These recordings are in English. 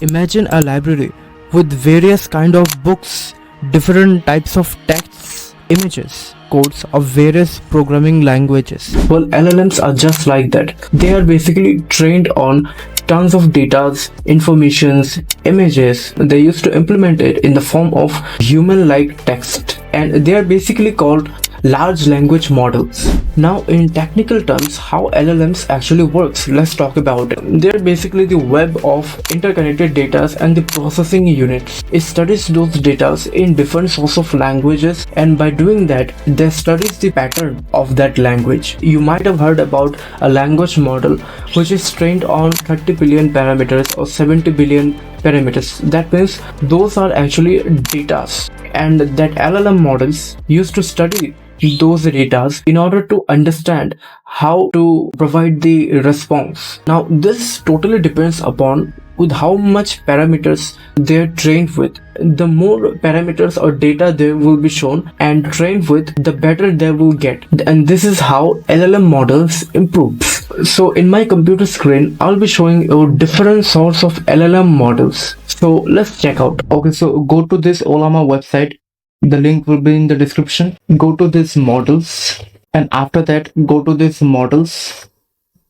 Imagine a library with various kind of books, different types of texts, images, codes of various programming languages. Well, LLMs are just like that. They are basically trained on tons of data, informations, images. They used to implement it in the form of human-like text, and they are basically called large language models. Now, in technical terms, how LLMs actually works, let's talk about it. They're basically the web of interconnected data and the processing units. It studies those data in different sorts of languages, and by doing that, they studies the pattern of that language. You might have heard about a language model which is trained on 30 billion parameters or 70 billion parameters. That means those are actually data, and that LLM models used to study those data in order to understand how to provide the response. Now, this totally depends upon with how much parameters they're trained with. The more parameters or data they will be shown and trained with, the better they will get. And this is how LLM models improve. So in my computer screen, I'll be showing you different sorts of LLM models. So let's check out. Okay, so go to this Olama website. The link will be in the description. Go to this models, and after that go to this models,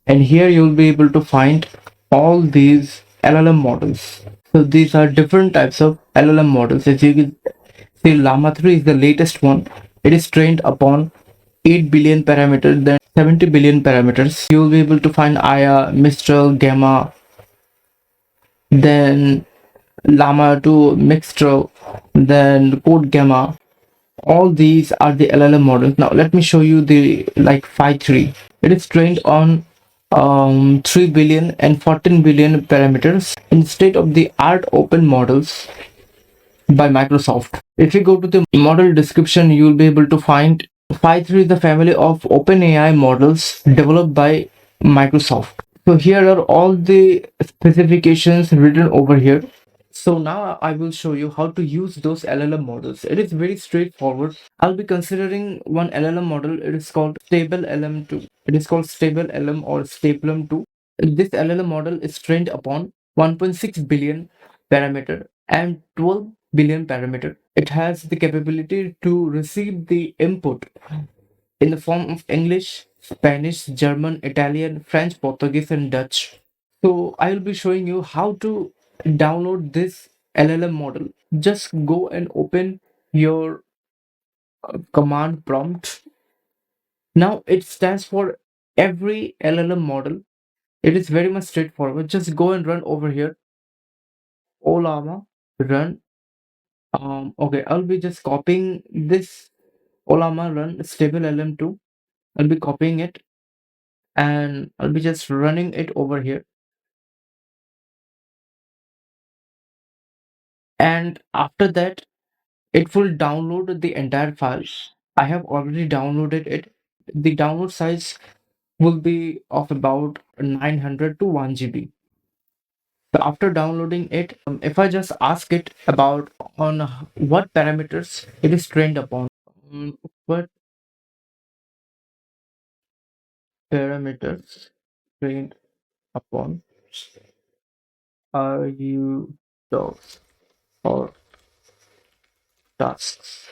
and here you'll be able to find all these LLM models. So these are different types of LLM models. As you can see, Llama 3 is the latest one. It is trained upon 8 billion parameters, then 70 billion parameters. You'll be able to find Aya, Mistral, Gamma, then Llama 2, Mixtral, then Code Gamma. All these are the LLM models. Now let me show you the like Phi 3. It is trained on 3 billion and 14 billion parameters in state of the art open models by Microsoft. If you go to the model description, you will be able to find Phi 3 is the family of OpenAI models developed by Microsoft. So here are all the specifications written over here. So now I will show you how to use those LLM models. It is very straightforward. I'll be considering one LLM model. It is called Stable LM2. It is called Stable LM or Staplum2. This LLM model is trained upon 1.6 billion parameter and 12 billion parameter. It has the capability to receive the input in the form of English, Spanish, German, Italian, French, Portuguese, and Dutch. So I will be showing you how to download this LLM model. Just go and open your command prompt. Now it stands for every LLM model. It is very much straightforward. Just go and run over here. Olama run. Okay, I'll be just copying this Olama run stable LM2. I'll be copying it and I'll be just running it over here. And after that, it will download the entire file. I have already downloaded it. The download size will be of about 900 to 1 GB. So after downloading it, if I just ask it about on what parameters it is trained upon, what parameters trained upon are you dogs or tasks?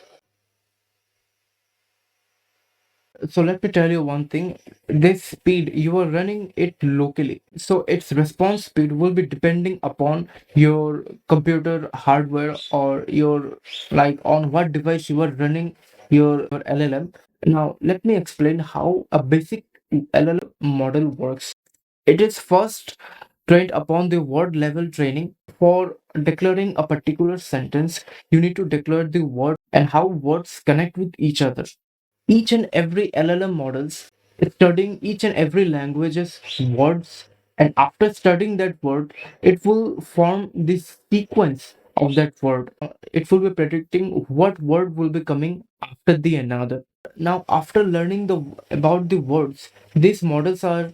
So let me tell you one thing. This speed, you are running it locally. So its response speed will be depending upon your computer hardware or your like on what device you are running your LLM. Now let me explain how a basic LLM model works. It is first trained upon the word level training. For declaring a particular sentence, you need to declare the word and how words connect with each other. Each and every LLM models is studying each and every language's words, and after studying that word, it will form this sequence of that word. It will be predicting what word will be coming after the another. Now, after learning the about the words, these models are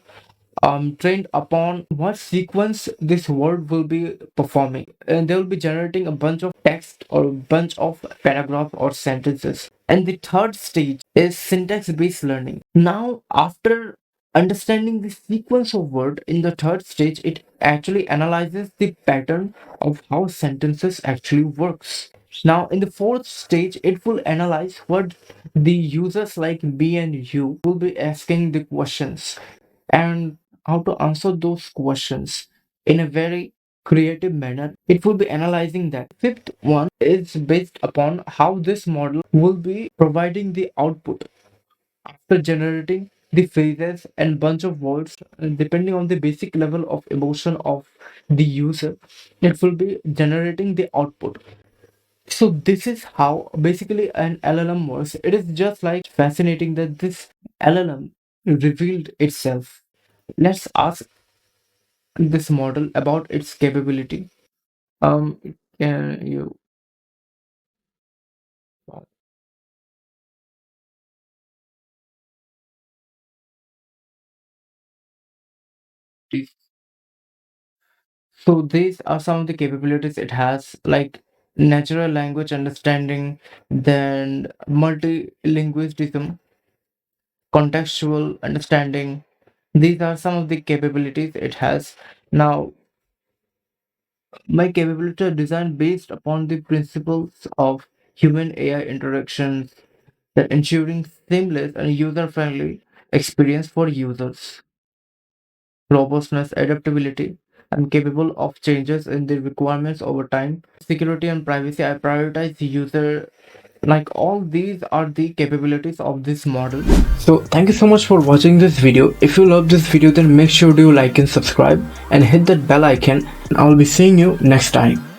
trained upon what sequence this word will be performing, and they will be generating a bunch of text or a bunch of paragraph or sentences. And the third stage is syntax based learning. Now after Understanding the sequence of word in the third stage, it actually analyzes the pattern of how sentences actually works. Now, in the fourth stage, it will analyze what the users like me and you will be asking the questions and how to answer those questions in a very creative manner. It will be analyzing that. Fifth one is based upon how this model will be providing the output after generating the phrases and bunch of words depending on the basic level of emotion of the user. It will be generating the output. So this is how basically an LLM works. It is just like fascinating that this LLM revealed itself. Let's ask this model about its capability. Um, can you please? So these are some of the capabilities it has, like natural language understanding, then multilingualism, contextual understanding. These are some of the capabilities it has. Now, my capabilities are designed based upon the principles of human AI interactions that ensuring seamless and user-friendly experience for users. Robustness, adaptability, and capable of changes in the requirements over time. Security and privacy, I prioritize user. Like all these are the capabilities of this model. So thank you so much for watching this video. If you love this video, then make sure to like and subscribe and hit that bell icon, and I'll be seeing you next time.